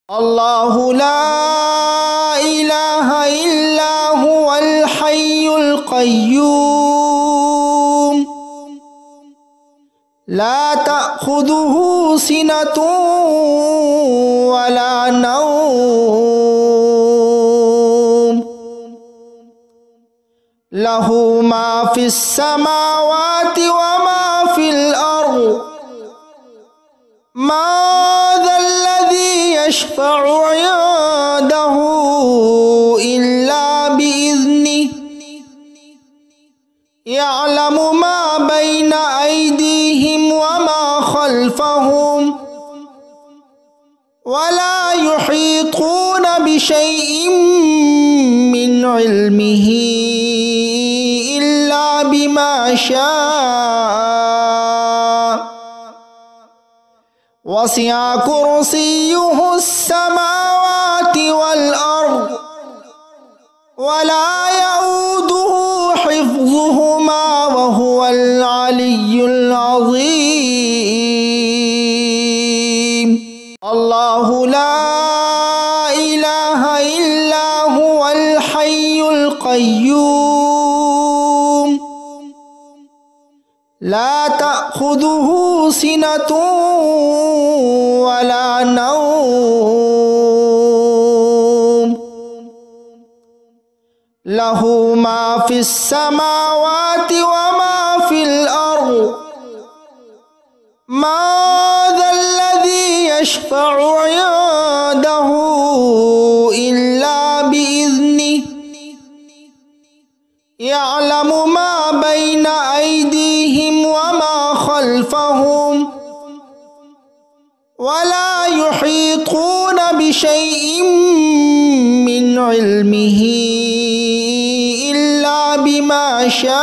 الله لا إله إلا هو الحي القيوم لا تأخذه سنة ولا نوم له ما في السماوات وما في الأرض ما ذا الذي يشفع عنده إلا بإذنه يعلم ما بين أيديهم وما خلفهم ولا يحيطون بشيء من علمه إلا بما شاء وسع كرسيه السماوات والأرض ولا يؤوده حفظهما وهو العلي العظيم الله لا إله إلا هو الحي القيوم لا تأخذه سنة ولا نوم له ما في السماوات وما في الأرض ما ذا الذي يشفع عنده إلا بإذنه يعلم ما بين أيديهم وما خلفهم ولا يحيطون بشيء من علمه إلا بما شاء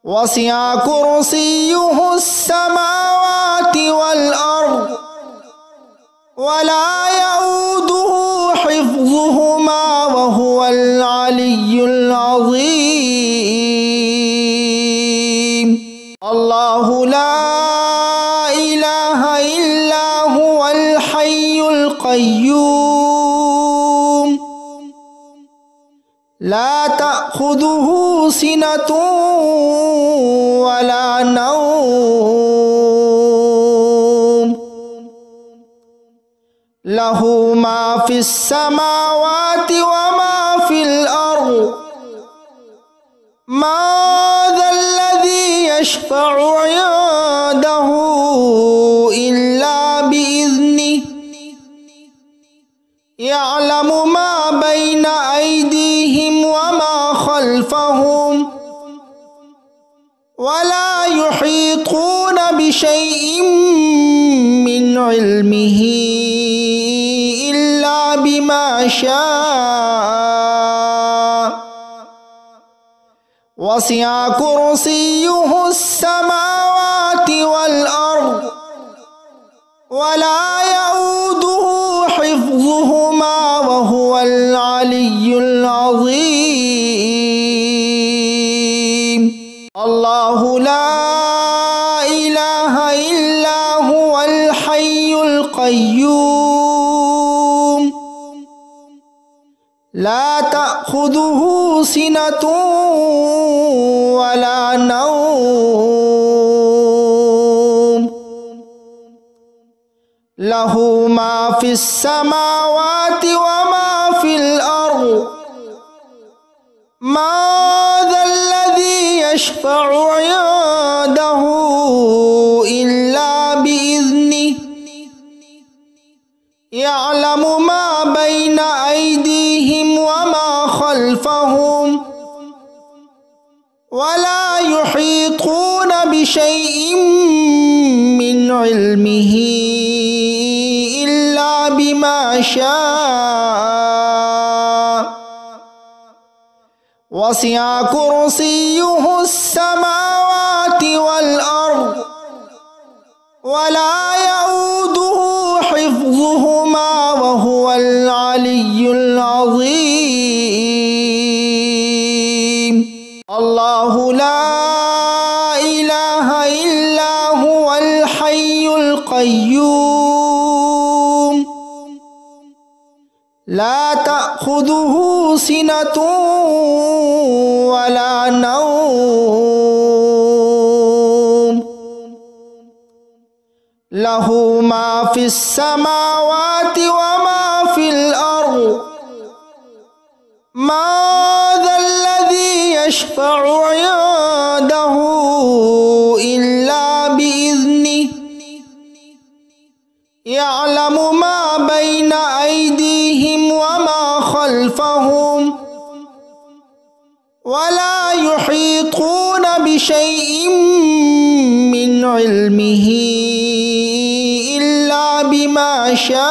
وسع كرسيه السماوات والأرض ولا يؤوده حفظهما وهو العلي العظيم الله لا إله إلا هو الحي القيوم لا تأخذه سنة ولا نوم له ما في السماوات وما في الأرض ما ذا الذي يشفع عنده إلا بإذنه يعلم ما بين أيديهم وما خلفهم ولا يحيطون بشيء من علمه إلا بما شاء وسع كرسيه السماوات والأرض ولا يؤوده حفظهما وهو العلي العظيم الله لا إله إلا هو الحي القيوم لا تأخذه سنة ولا نوم له ما في السماوات وما في الأرض ما ذا الذي يشفع عنده إلا بإذنه يعلم ما بين أيديهم وما خلفهم ولا يحيطون بشيء من علمه إلا بما شاء وسع كرسيه السماوات والأرض ولا يؤوده حفظهما وهو العلي العظيم الله لا إله إلا هو الحي القيوم القيوم لا تأخذه سنة ولا نوم له ما في السماوات وما في الأرض ما ذا الذي يشفع عنده إلا بإذنه يعلم ما بين أيديهم وما خلفهم ولا يحيطون بشيء من علمه إلا بما شاء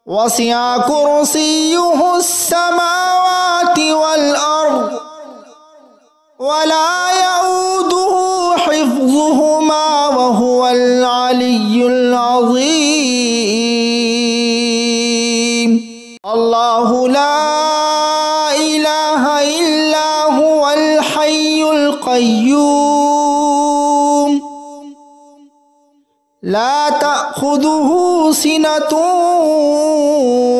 وسع كرسيه السماوات والأرض ولا يؤوده حفظهما وهو العلي العظيم الله لا إله إلا هو الحي القيوم لا تأخذه سنة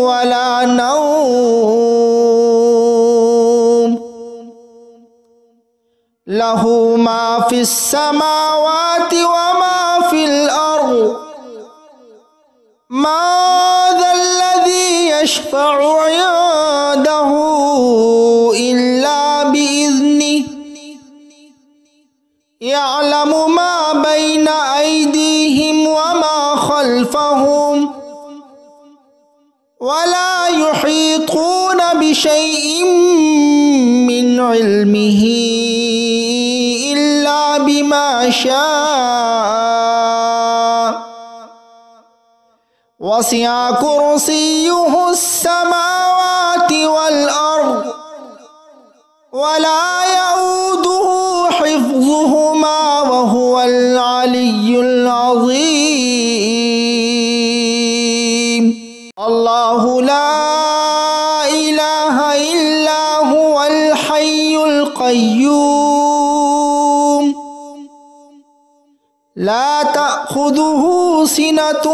ولا نوم له ما في السماوات وما في الأرض ما ذا الذي يشفع عنده إلا بإذنه يعلم ما بين أيديهم وما خلفهم ولا يحيطون بشيء من علمه إلا بما شاء وسع كرسيه السماوات والأرض ولا يؤوده حفظهما وهو العلي العظيم الله لا إله إلا هو الحي القيوم لا تأخذه سنة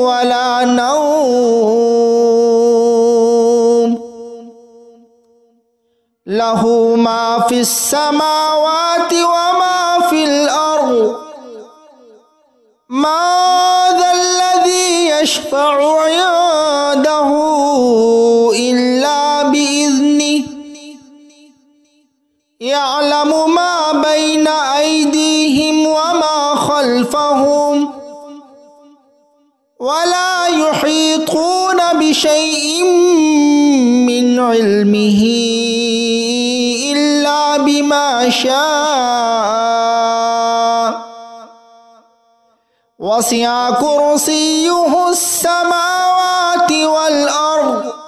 ولا نوم له ما في السماوات وما في الأرض ما ذا الذي يشفع عنده إلا بإذنه يعلم ما بين أيديهم وما خلفهم ولا يحيطون بشيء من علمه إلا بما شاء وسع كرسيه السماوات والأرض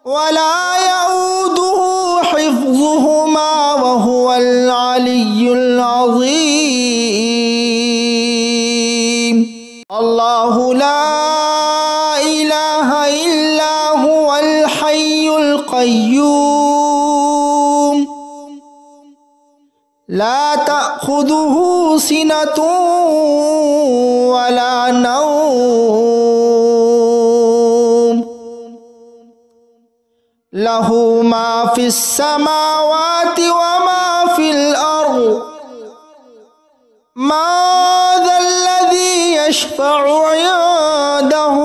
ولا يؤوده حفظهما وهو العلي العظيم الله لا إله إلا هو الحي القيوم لا تأخذه سنة ولا نوم له ما في السماوات وما في الأرض ما ذا الذي يشفع عنده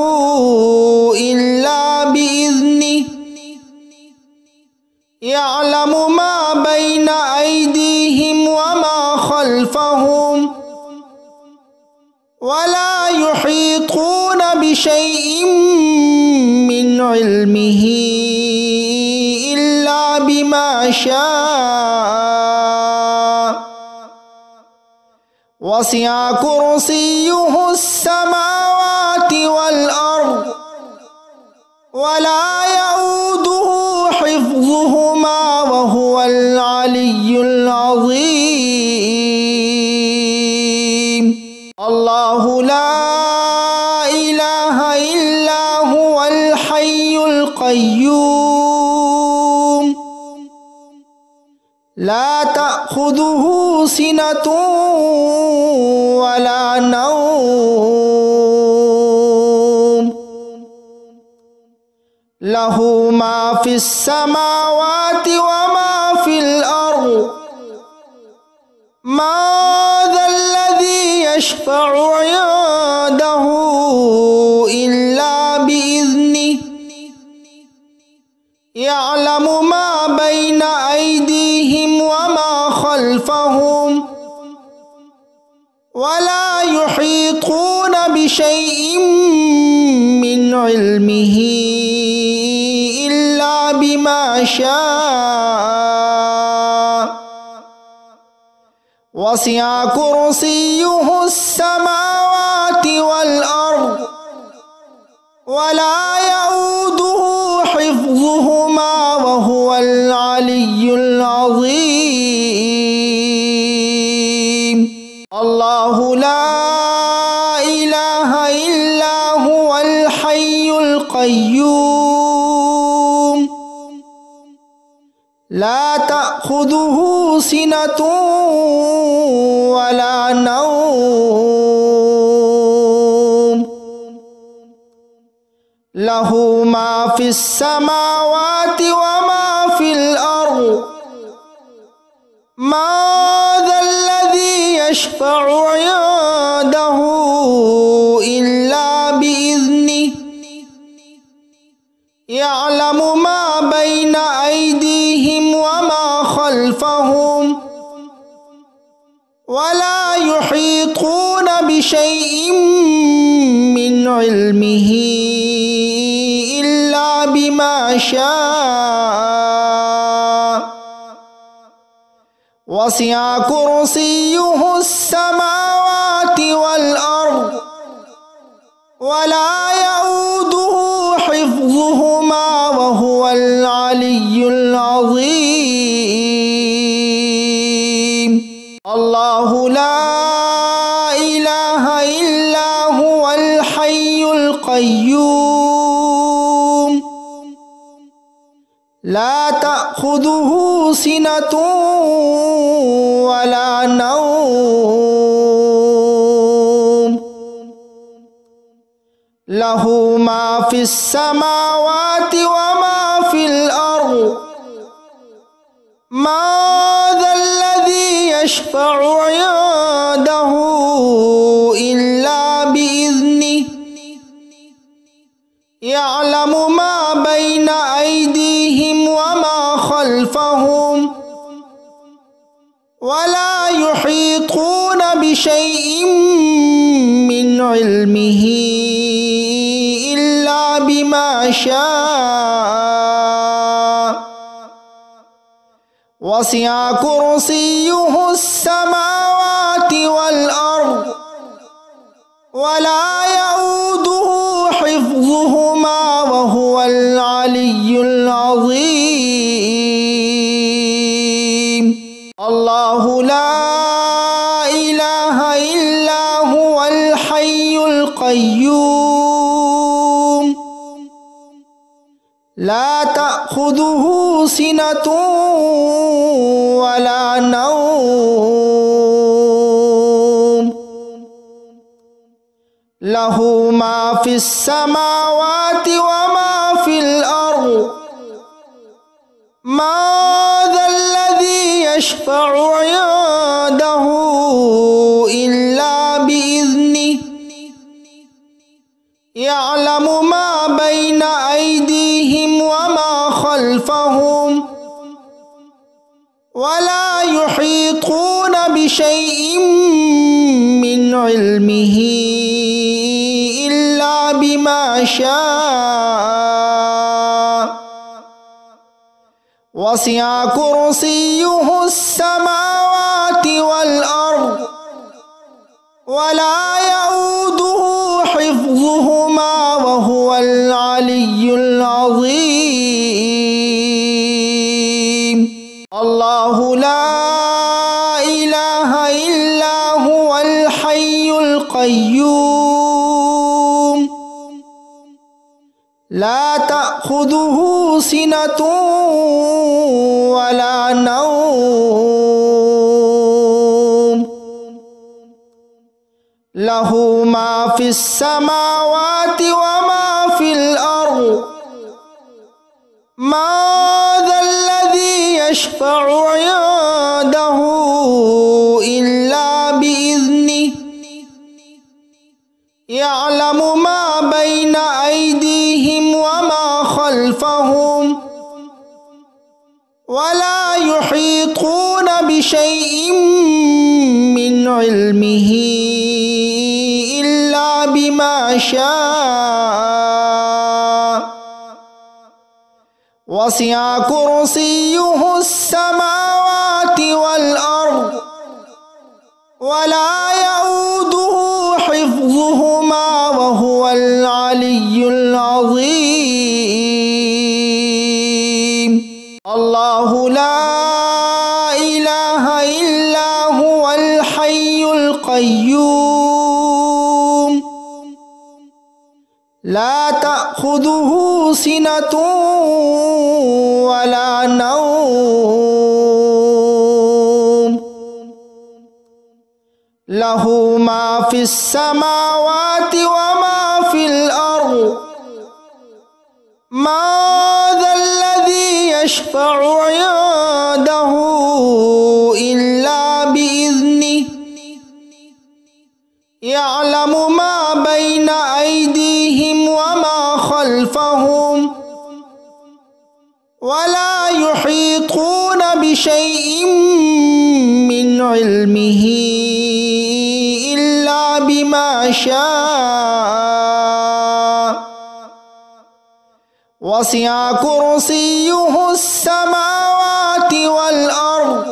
إلا بإذنه يعلم ما بين أيديهم وما خلفهم ولا يحيطون بشيء من علمه إلا بما شاء وسع كرسيه السماوات والأرض ولا يؤوده حفظهما وهو العلي العظيم الله لا إله إلا هو الحي القيوم لا تأخذه تأخذه سنة ولا نوم له ما في السماوات وما في الأرض ما ذا الذي يشفع عنده إلا بإذنه يعلم ما بين أيديهم وما خلفهم ولا يحيطون بشيء من علمه إلا بما شاء وسع كرسيه السماوات والأرض ولا يؤوده حفظهما وهو العلي العظيم الله لا إله إلا هو الحي القيوم لا تأخذه سنة ولا نوم له ما في السماوات وما في الأرض ما ذا الذي يشفع عنده إلا بإذنه يعلم ما بين أيديهم وما خلفهم ولا يحيطون بشيء من علمه إلا بما شاء وسع كرسيه السماوات والأرض ولا يؤوده حفظهما وهو العلي العظيم الله لا إله إلا هو الحي القيوم لا تأخذه سنة ولا نوم له ما في السماوات وما في الأرض ما ذا الذي يشفع عنده إلا بإذنه يعلم ما بين أيديهم وما خلفهم ولا يحيطون بشيء من علمه إلا بما شاء وسع كرسيه السماوات والأرض ولا يؤوده حفظهما وهو العلي العظيم الله لا إله إلا هو الحي القيوم لا تأخذه سنة ولا نوم له ما في السماوات وما في الأرض ما ذا الذي يشفع عنده إلا بإذنه يعلم ما بين أيديهم وما خلفهم ولا يحيطون بشيء من علمه إلا بما شاء وسع كرسيه السماوات والأرض ولا يؤوده حفظهما وهو العلي العظيم الله لا إله إلا هو الحي القيوم لا تأخذه سنة ولا نوم লাহু মা ফিস সামাওয়াতি ওয়া মা ফিল আরদ মা যাল্লাযী ইয়াশফা'ু 'ইনদাহু ইল্লা বিইذনিহি ইয়া'লামু মা বাইনা আইদিহিম ওয়া মা খালফাহুম ওয়া লা ইউহীতুনা বিশাইইন মিন ইলমিহি ইল্লা বিমা শাআ ওয়াসি'a কুরসিয়্যুহুস সামাওয়াতি ওয়াল আরদ ওয়া লা ইয়াউদুহু হিফযুহুমা ওয়া হুয়াল আলিয়্যুল আযীম। আল্লাহু লা ইলাহা ইল্লা হুয়াল হাইয়ুল কাইয়্যুম লা তা'খুযুহু সিনাতুন ওয়া লা নাওম লাহু মা ফিস সামাওয়াতি ওয়া মা ফিল আরদ মা যাল্লাযী ইয়াশফা'ু 'ইনদাহু ইল্লা বিইذনিহি ইয়া'লামু মা বাইনা আইদিহিম ওয়া মা খালফাহুম ওয়া লা ইউহীতুনা বিশাইইন মিন ইলমিহি ইল্লা বিমা শাআ ওয়াসি'a কুরসিয়্যুহুস সামাওয়াতি ওয়াল আরদ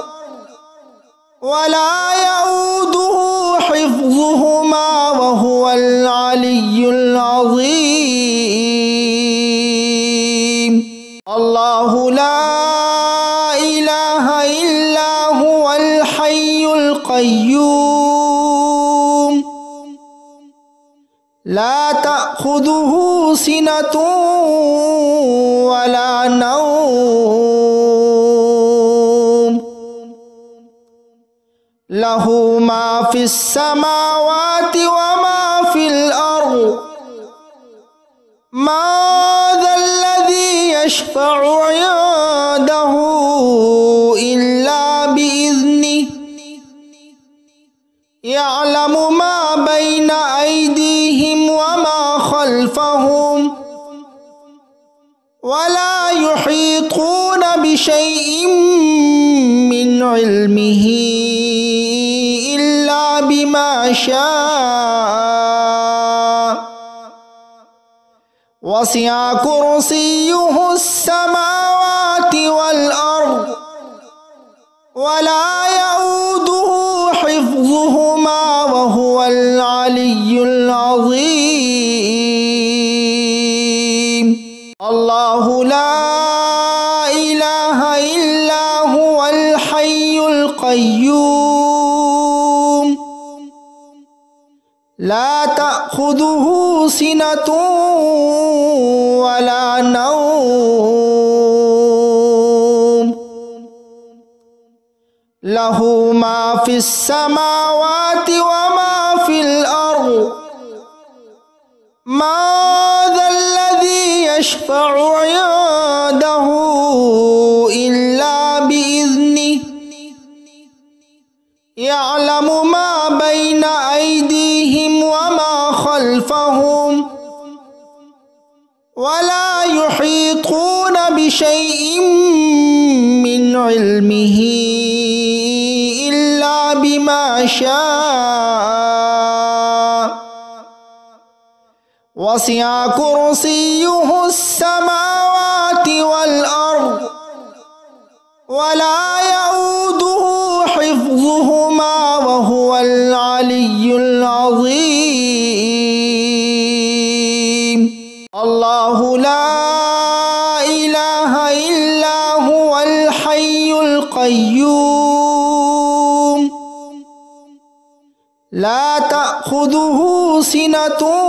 ওয়া লা ইয়াউদুহু হিফযুহুমা ওয়া হুয়াল আলিয়্যুল আযীম। আল্লাহু লা ইলাহা ইল্লা হুয়াল হাইয়ুল কাইয়্যুম লা তা'খুযুহু সিনাতুন ওয়া লা নাওম লাহু মা ফিস সামাওয়াতি ওয়া মা ফিল আরদ মা যাল্লাযী ইয়াশফা'ু 'ইনদাহু ইল্লা বিইذনিহি ইয়া'লামু মা বাইনা আইদিহিম ওয়া মা খালফাহুম ওয়া লা ইউহীতুনা বিশাইইন মিন ইলমিহি ইল্লা বিমা শাআ ওয়াসি'a কুরসিয়্যুহুস সামাওয়াতি ওয়াল আরদ ওয়া লা ইয়াউদুহু হিফযুহুমা ওয়া হুয়াল আলিয়্যুল আযীম। আল্লাহু লা ইলাহা ইল্লা হুয়াল হাইয়ুল কাইয়্যুম লা তা'খুযুহু সিনাতুন ওয়া লা নাওম লাহু মা ফিস সামাওয়াতি ওয়া মা ফিল আরদ মা যাল্লাযী ইয়াশফা'ু 'ইনদাহু ইল্লা বিইذনিহি ইয়া'লামু মা বাইনা আইদিহিম ওয়া মা খালফাহুম ওয়া লা ইউহীতুনা বিশাইইন মিন ইলমিহি ইল্লা বিমা শাআ ওয়াসি'a কুরসিয়্যুহুস সামাওয়াতি ওয়াল আরদ ওয়া লা ইয়াউদুহু হিফযুহুমা ওয়া হুয়াল আলিয়্যুল আযীম। আল্লাহু লা ইলাহা ইল্লা হুয়াল হাইয়ুল কাইয়্যুম লা তা'খুযুহু সিনাতুন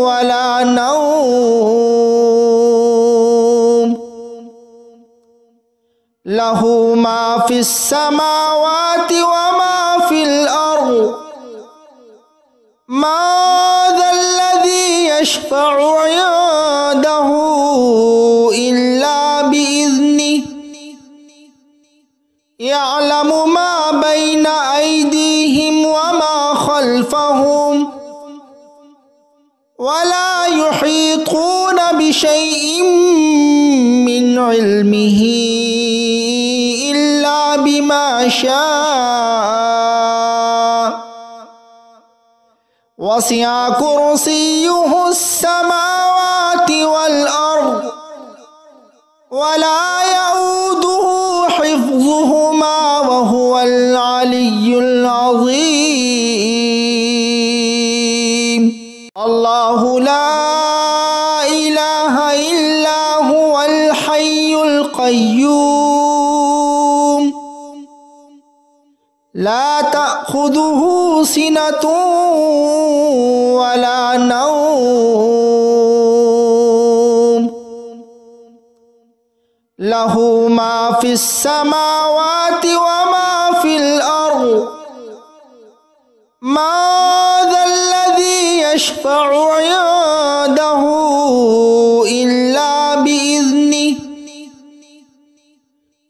ওয়া লা নাওম লাহু মা ফিস সামাওয়াতি ওয়া মা ফিল আরদ ما ذا الذي يشفع عنده إلا بإذنه يعلم ما بين أيديهم وما خلفهم ولا يحيطون بشيء من علمه إلا بما شاء وسع كرسيه السماوات والأرض ولا يؤوده حفظهما وهو العلي العظيم. الله لا إله إلا هو الحي القيوم لا تأخذه سنة ولا نوم له ما في السماوات وما في الأرض ما ذا الذي يشفع عنده إلا بإذنه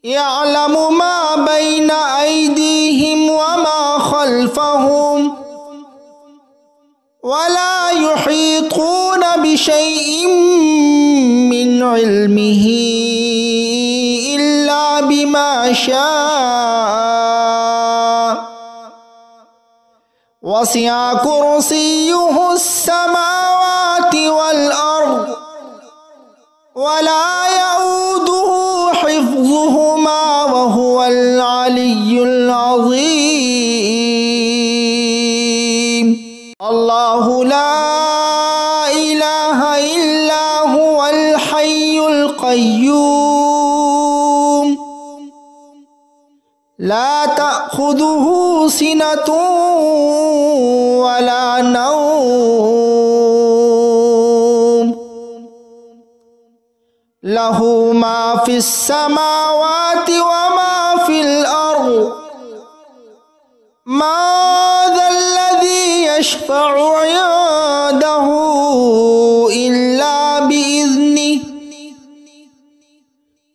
يعلم ما بين أيديهم وما خلفهم ولا يحيطون بشيء من علمه إلا بما شاء وسع كرسيه السماوات والأرض ولا يؤوده حفظهما وهو العلي العظيم. الله لا إله إلا هو الحي القيوم لا تأخذه سنة ولا نوم له ما في السماوات وما في الأرض ما ذا الذي يشفع عنده إلا بإذنه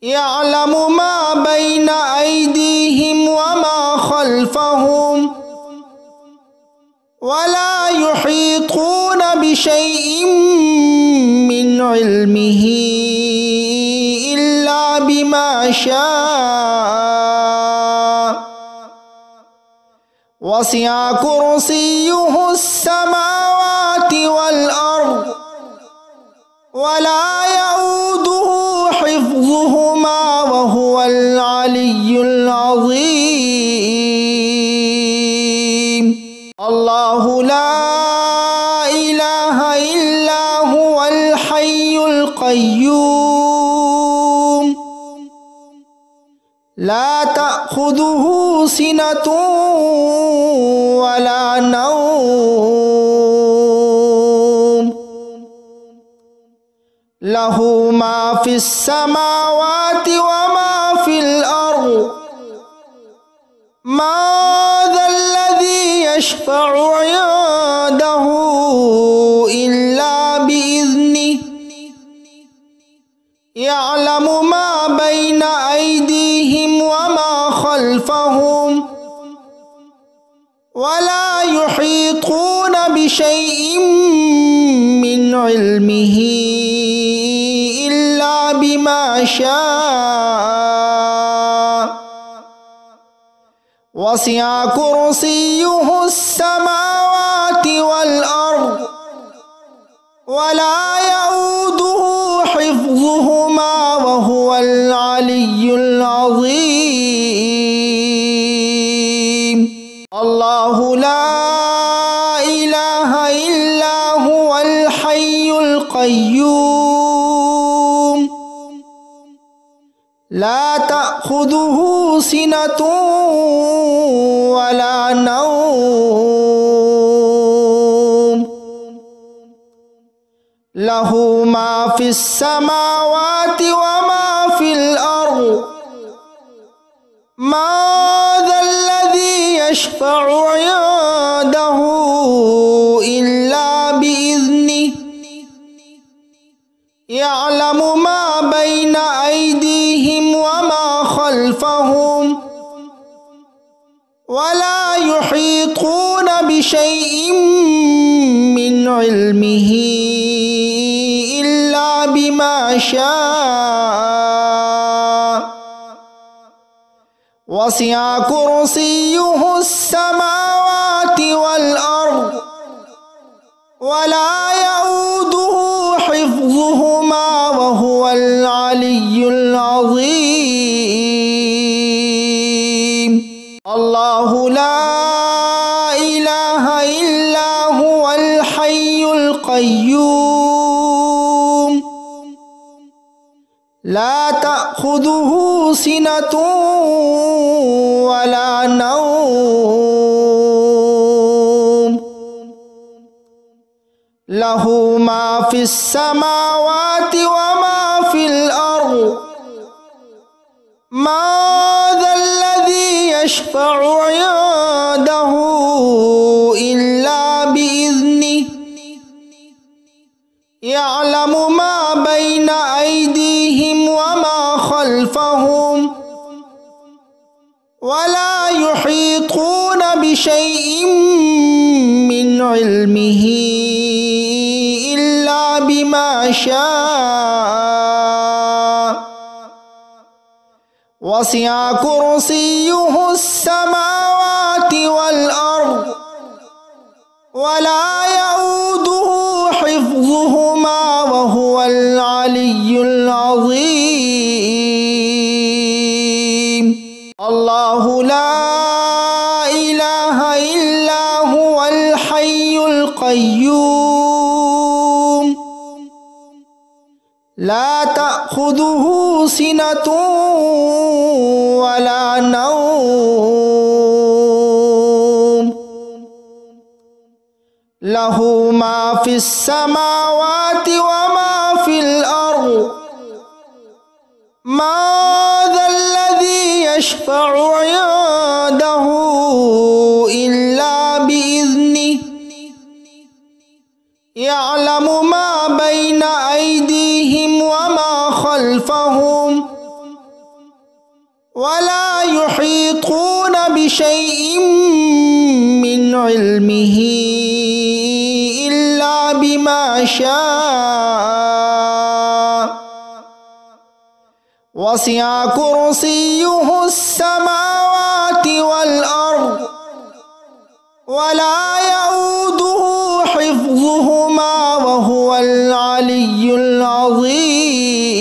يعلم ما بين أيديهم وما خلفهم ولا يحيطون بشيء من علمه إلا بما شاء وسع كرسيه السماوات والأرض ولا يؤوده حفظهما وهو العلي العظيم. الله لا إله إلا هو الحي القيوم لا تأخذه سنة ولا نوم له ما في السماوات وما في الأرض ما ذا الذي يشفع عنده إلا بإذنه يعلم ما بين أيديهم وما خلفهم ولا يحيطون بشيء من علمه إلا بما شاء وسع كرسيه السماوات والأرض ولا يؤوده حفظهما وهو العلي العظيم. الله لا إله إلا هو الحي القيوم لا تأخذه سنة ولا نوم له ما في السماوات وما في الأرض ما ذا الذي يشفع عنده ولا يحيطون بشيء من علمه إلا بما شاء وسع كرسيه السماوات والأرض ولا يؤوده حفظهما وهو العلي العظيم الله لا إله إلا هو الحي القيوم لا تأخذه سنة ولا نوم له ما في السماوات وما في الأرض ما ذا الذي يشفع عنده إلا بإذنه يعلم ما بين أيديهم وما خلفهم ولا يحيطون بشيء من علمه إلا بما شاء وسع كرسيه السماوات والأرض ولا يؤوده حفظهما وهو العلي العظيم الله لا إله إلا هو الحي القيوم لا تأخذه سنة ولا نوم له ما في السماوات وما في الأرض ما ذا الذي يشفع عنده إلا بإذنه يعلم ما بين أيديهم وما خلفهم ولا يحيطون بشيء من علمه إلا بما شاء وسع كرسيه السماوات والأرض ولا يؤوده حفظهما وهو العلي العظيم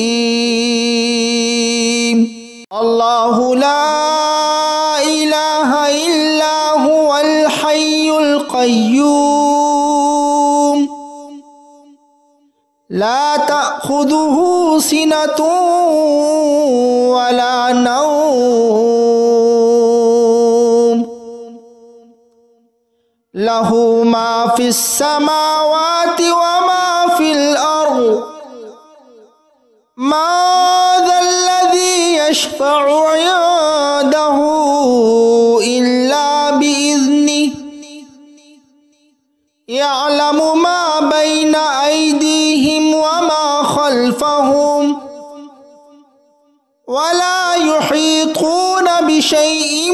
الله لا إله إلا هو الحي القيوم لا تأخذه سنة ولا نوم له ما في السماوات وما في الأرض ما ذا الذي يشفع عنده إلا بإذنه يعلم ما بين أيديهم وما خلفهم ولا يحيطون بشيء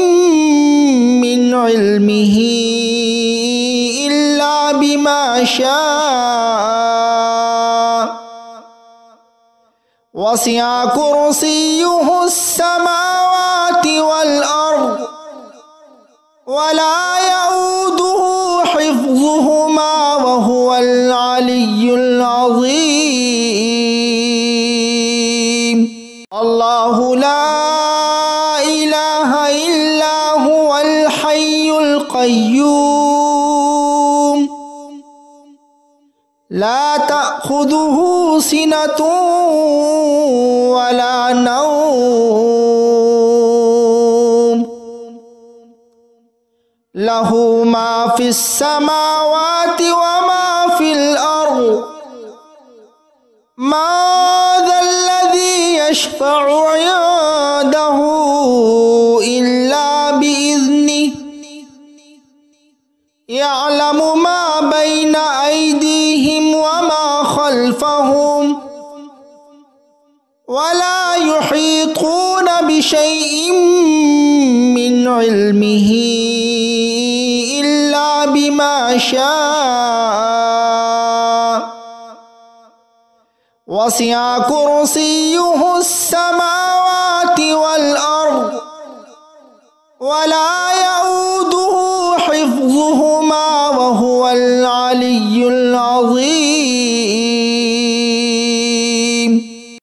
من علمه إلا بما شاء وسع كرسيه السماوات والأرض ولا يؤوده حفظهما وهو العلي العظيم الله لا إله إلا هو الحي القيوم لا تأخذه سنة ولا نوم له ما في السماوات وما في الأرض ما ذا الذي يشفع عنده إلا بإذنه يعلم ما بين أيديهم وما خلفهم ولا يحيطون بشيء من علمه إلا بما شاء وسع كرسيه السماوات والأرض ولا يؤوده حفظهما وهو العلي العظيم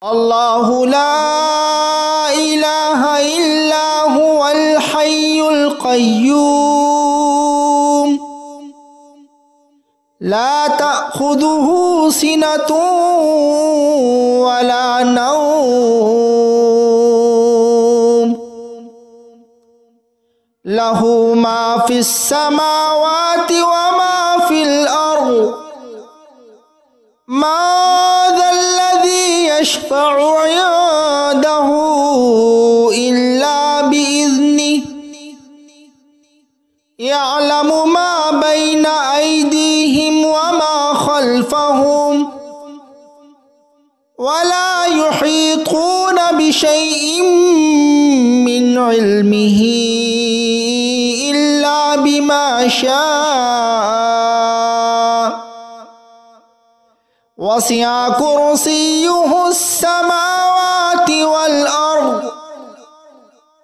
الله لا إله إلا هو الحي القيوم لا تأخذه سنة ولا نوم له ما في السماوات وما في الأرض ما ذا الذي يشفع عنده إلا بإذنه يعلم ما بين أيديهم وما خلفهم ولا يحيطون بشيء من علمه إلا بما شاء وسع كرسيه السماوات والأرض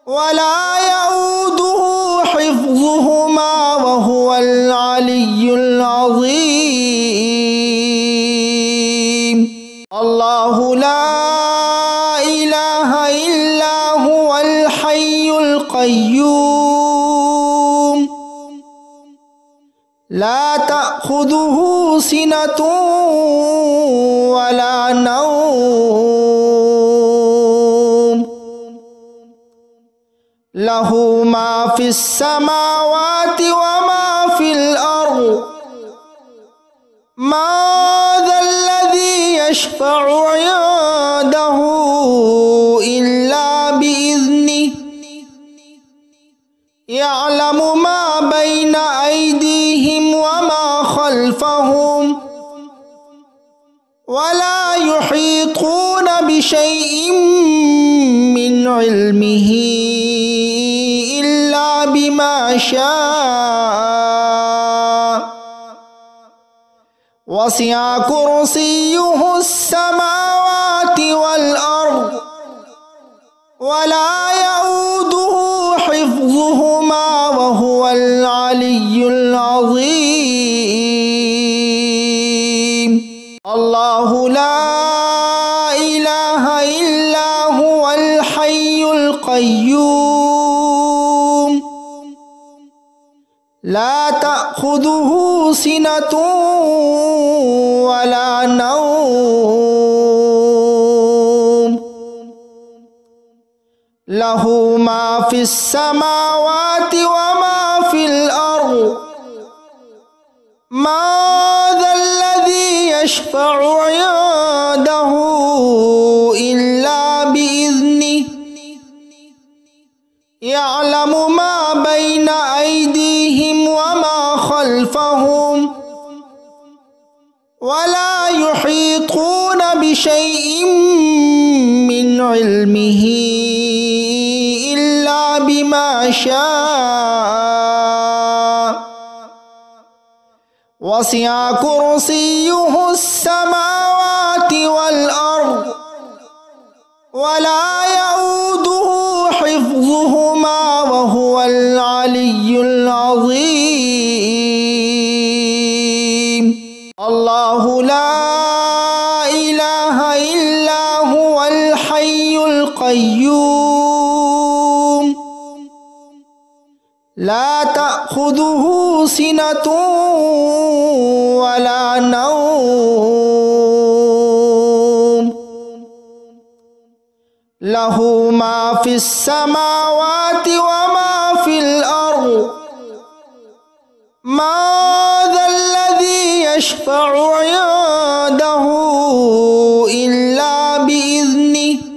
ولا يؤوده حفظهما وهو العلي العظيم الله لا إله إلا هو الحي القيوم لا تأخذه سنة ولا نوم له ما في السماوات وما في الأرض ما ذا الذي يشفع عنده إلا بإذنه يعلم ما بين أيديهم وما خلفهم ولا يحيطون بشيء من علمه إلا بما شاء وسع كرسيه السماوات والأرض ولا يؤوده حفظهما وهو العلي العظيم الله لا إله إلا هو الحي القيوم لا تأخذه سنة ولا نوم له ما في السماوات وما في الأرض ما ذا الذي يشفع عنده إلا بإذنه يعلم ما بين أيديهم وما خلفهم ولا يحيطون بشيء من علمه إلا بما شاء وسع كرسيه السماوات والأرض ولا يؤوده حفظهما وهو العلي العظيم الله لا إله إلا هو الحي القيوم لا تأخذه سنة ولا نوم له ما في السماوات وما في الأرض ما ذا الذي يشفع عنده إلا بإذنه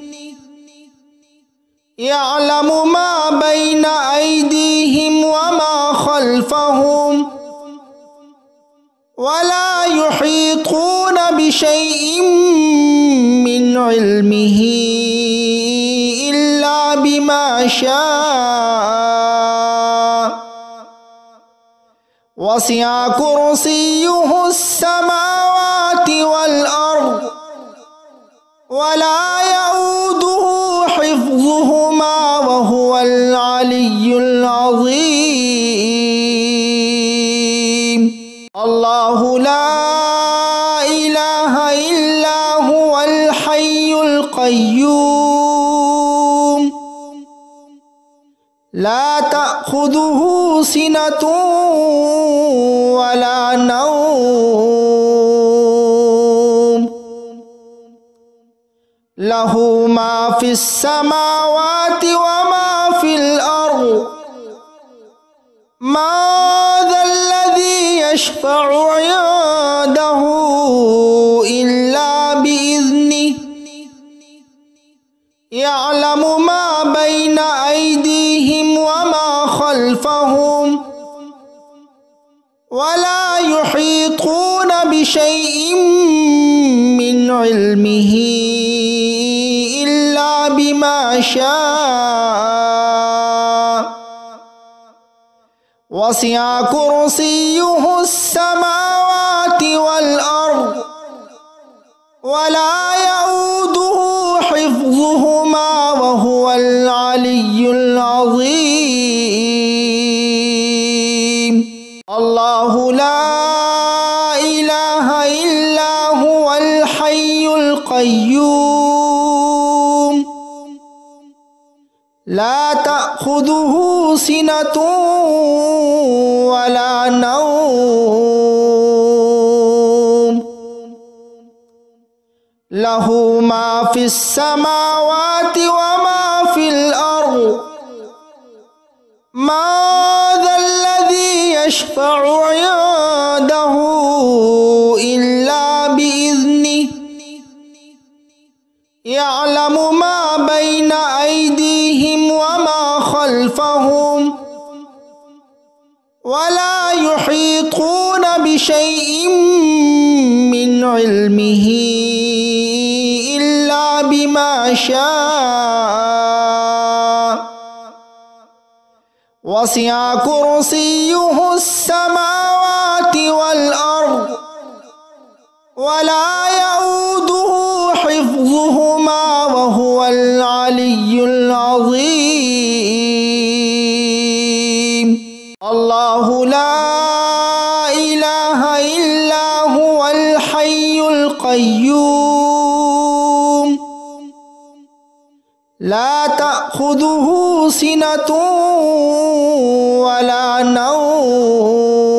يعلم ما بين أيديهم وما خلفهم ولا يحيطون بشيء من علمه إلا بما شاء وسع كرسيه السماوات والأرض ولا يؤوده حفظهما وهو العلي العظيم. الله لا إله إلا هو الحي القيوم لا تأخذه سنة ولا نوم له ما في السماوات وما في الأرض ما ذا الذي يشفع عنده إلا بإذنه يعلم ما بين أيديهم وما خلفهم ولا يحيطون بشيء من علمه إلا بما شاء وسع كرسيه السماوات والأرض ولا يؤوده حفظهما وهو العلي العظيم. الله لا إله إلا هو الحي القيوم لا تأخذه سنة ولا نوم له ما في السماوات وما في الأرض ما ذا الذي يشفع عنده إلا بإذنه يعلم ما بين أيديهم وما خلفهم ولا يحيطون بشيء من علمه إلا بما شاء وسع كرسيه السماوات والأرض ولا يؤوده حفظهما وهو العلي العظيم. الله لا إله إلا هو الحي القيوم لا تأخذه سنة ولا نوم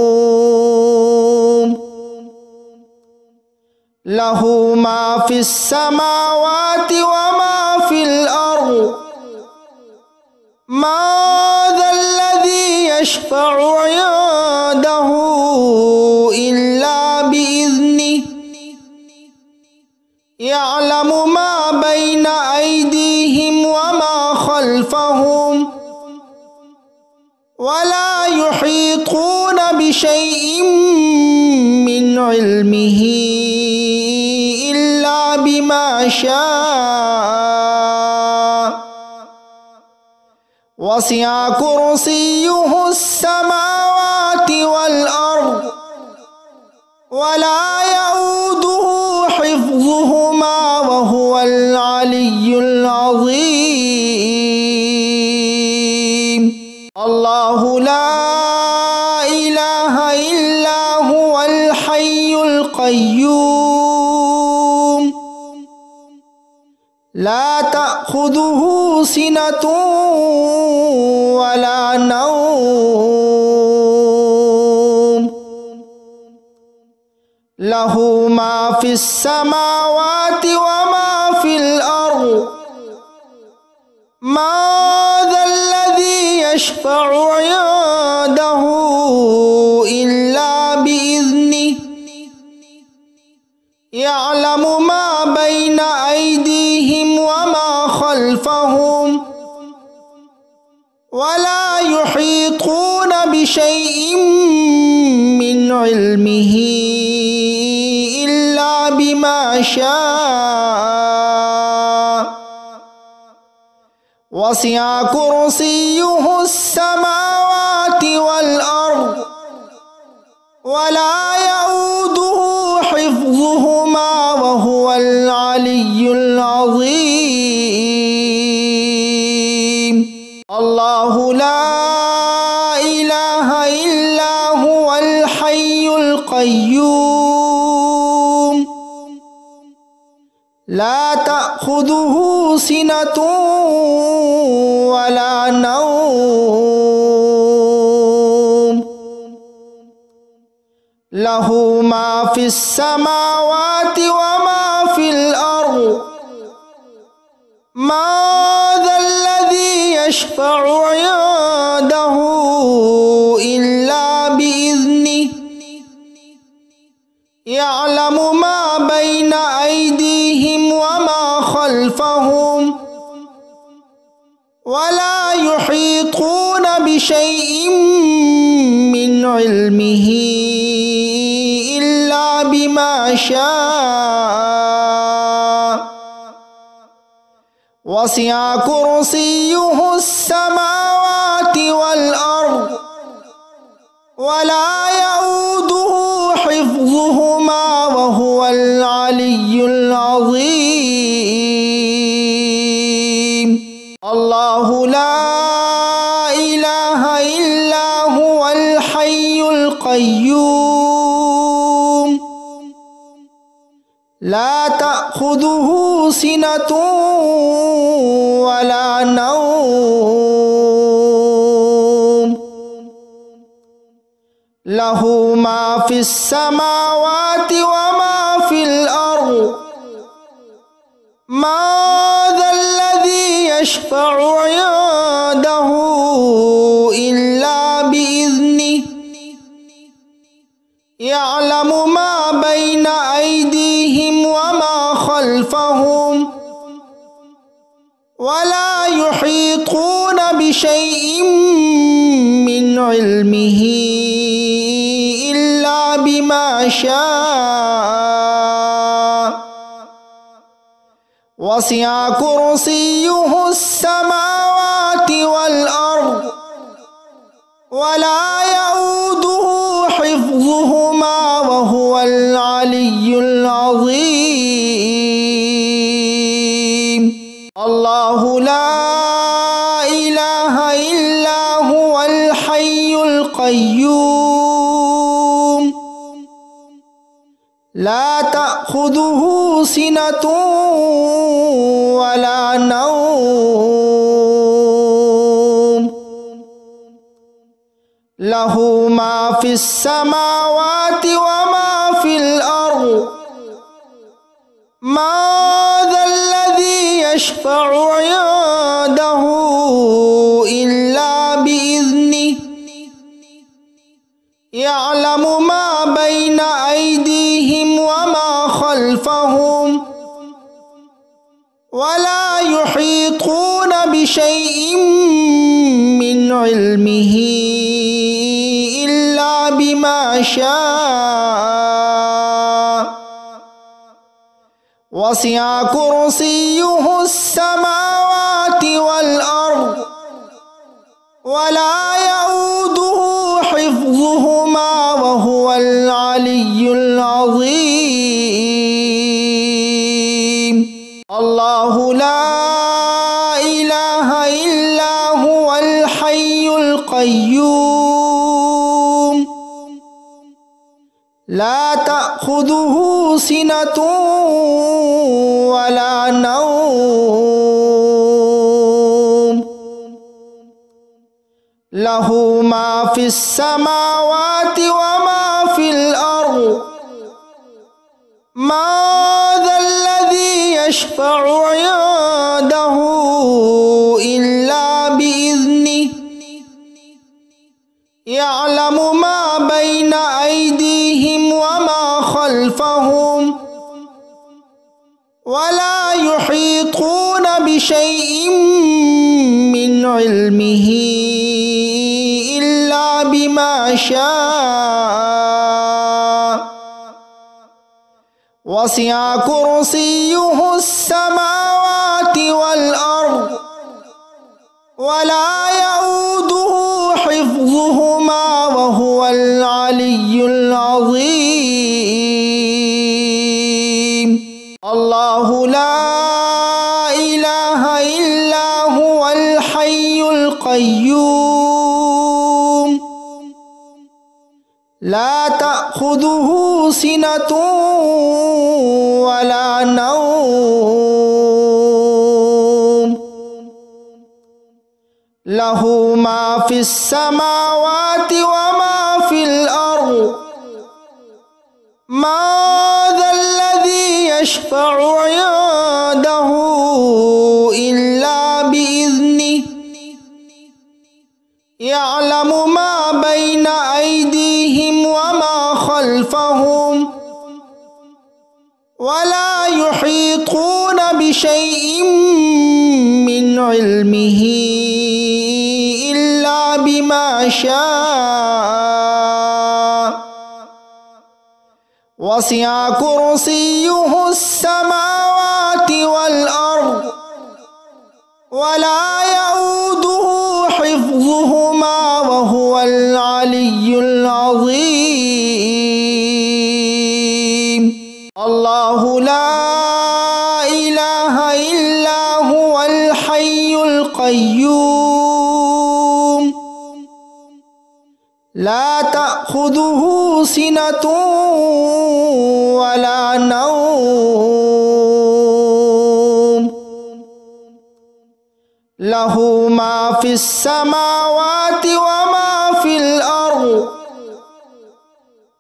له ما في السماوات وما في الأرض ما ذا الذي يشفع عنده إلا بإذنه يعلم ما بين أيديهم وما خلفهم ولا يحيطون بشيء من علمه إلا بما شاء وسع كرسيه السماوات والأرض ولا يؤوده حفظهما وهو العلي العظيم. الله لا إله إلا هو الحي القيوم لا تأخذه سنة ولا نوم له ما في السماوات وما في الأرض ما ذا الذي يشفع عنده إلا بإذنه يعلم ما بين أيديهم وما خلفهم ولا يحيطون بشيء من علمه إلا بما شاء وسع كرسيه السماوات والأرض إله إلا هو الحي القيوم لا تأخذه سنة ولا نوم له ما في السماوات وما في الأرض من ذا الذي يشفع عنده إلا بإذنه يعلم ما بين أيديهم وما خلفهم ولا يحيطون بشيء من علمه إلا بما شاء وسع كرسيه السماوات والأرض ولا يؤوده حفظهما وهو العلي العظيم الله لا إله إلا هو الحي القيوم لا تأخذه سنة ولا نوم له ما في السماوات وما في الأرض من ذا الذي يشفع عنده إلا بإذنه يعلم ما بين أيديهم وما خلفهم ولا يحيطون بشيء من علمه إلا بما شاء وسع كرسيه السماوات والأرض ولا يؤوده حفظهما وهو العلي العظيم الله لا إله إلا هو الحي القيوم لا تأخذه سنة ولا نوم له ما في السماوات وما في الأرض من ذا الذي يشفع عنده إلا بإذنه يعلم ما بين أيديهم وما خلفهم ولا يحيطون بشيء من علمه إلا بما شاء وسع كرسيه السماوات والأرض ولا يؤوده حفظهما وهو العلي العظيم الله لا إله إلا هو الحي القيوم لا تأخذه سنة ولا نوم له ما في السماوات وما في الأرض من ذا الذي يشفع عنده إلا بإذنه يعلم ما بين أيديهم وما خلفهم ولا يحيطون بشيء من علمه إلا بما شاء وسع كرسيه السماوات والأرض ولا يؤوده حفظهما وهو العلي العظيم الله لا إله إلا هو الحي القيوم لا تأخذه سنة ولا نوم له ما في السماوات وما في الأرض ما ذا الذي يشفع عنده إلا بإذنه يعلم ما بين أيديهم وما خلفهم ولا يحيطون بشيء من علمه إلا بما شاء وسع كرسيه السماوات والأرض ولا يؤوده حفظهما وهو العلي العظيم الله لا إله إلا هو الحي القيوم لا تأخذه سنة ولا نوم له ما في السماوات وما في الأرض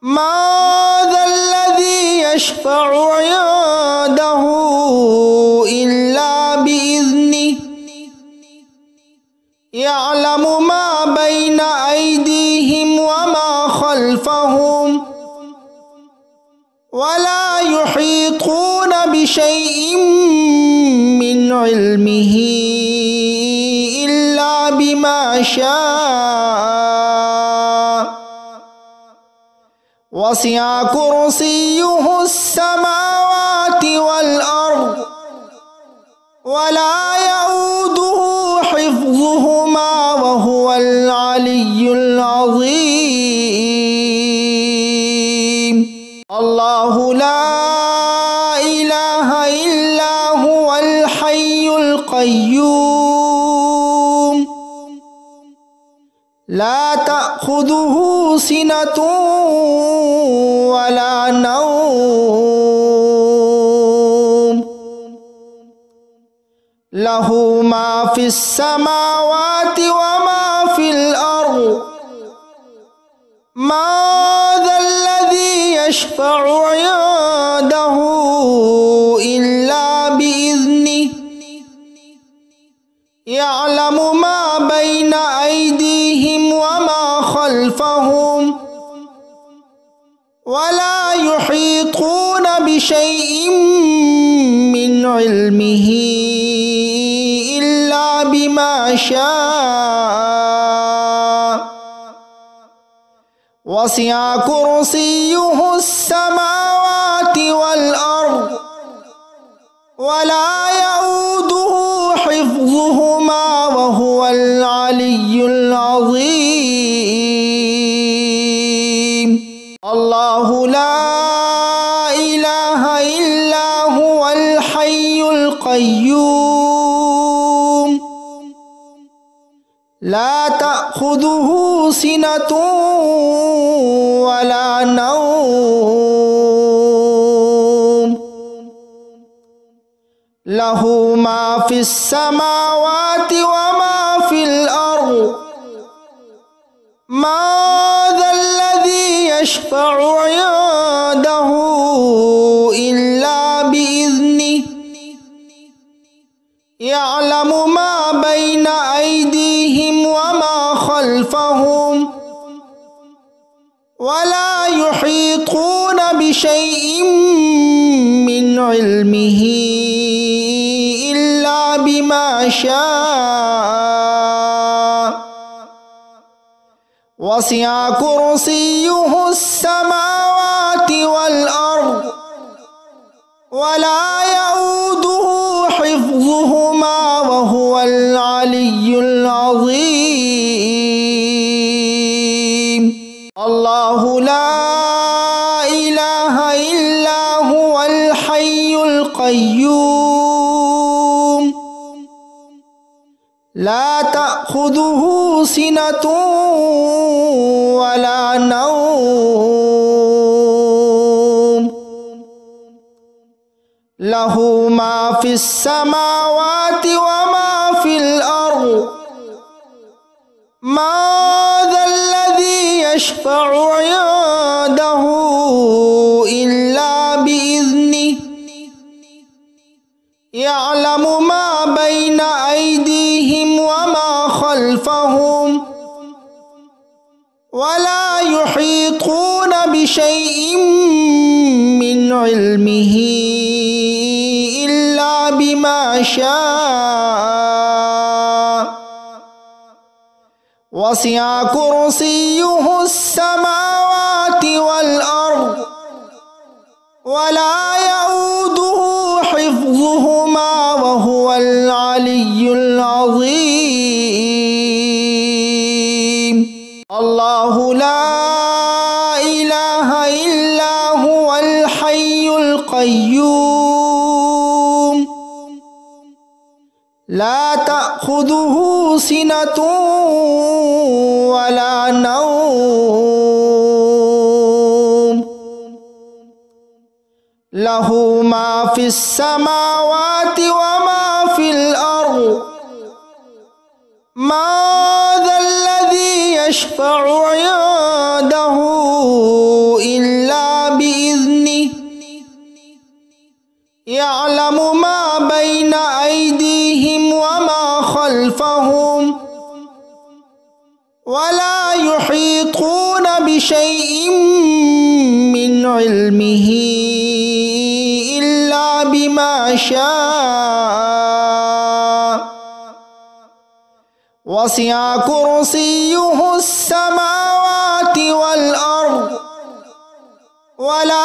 ما ذا الذي يشفع عنده إلا بإذنه يعلم ما بين أيديهم وما خلفهم ولا يحيطون بشيء من علمه إلا بما شاء وسع كرسيه السماوات والأرض ولا يؤوده حفظهما وهو العلي العظيم الله لا إله إلا هو الحي القيوم لا تأخذه سنة ولا نوم له ما في السماوات وما في الأرض ما ذا الذي يشفع عنده إلا بإذنه يعلم ما بين أيديهم وما خلفهم ولا يحيطون بشيء من علمه إلا بما شاء وسع كرسيه السماوات والأرض ولا يؤوده حفظهما وهو العلي العظيم الله لا إله إلا هو الحي القيوم لا تأخذه سنة ولا نوم له ما في السماوات وما في الأرض ما ذا الذي يشفع عنده إلا بإذنه يعلم ما بين أيديهم وما خلفهم ولا يحيطون بشيء من علمه إلا بما شاء وسع كرسيه السماوات والأرض ولا يؤوده حفظهما وهو العلي العظيم الله لا إله إلا هو الحي القيوم لا تأخذه سنة ولا نوم লাহু মা ফিস সামাওয়াতি ওয়া মা ফিল আরদ মা যাল্লাযী ইয়াশফা'ু 'ইনদাহু ইল্লা বিইذনিহি ইয়া'লামু মা বাইনা আইদিহিম ওয়া মা খালফাহুম ولا يحيطون بشيء من علمه إلا بما شاء وسع كرسيه السماوات والأرض ولا يؤوده حفظهما وهو العلي العظيم الله لا إله إلا هو الحي القيوم لا تأخذه سنة ولا نوم له ما في السماوات وما في الأرض ما ذا الذي يشفع عنده إلا بإذنه يعلم ما بين أيديهم وما خلفهم ولا يحيطون بشيء من علمه إلا بما شاء وسع كرسيه السماوات والأرض ولا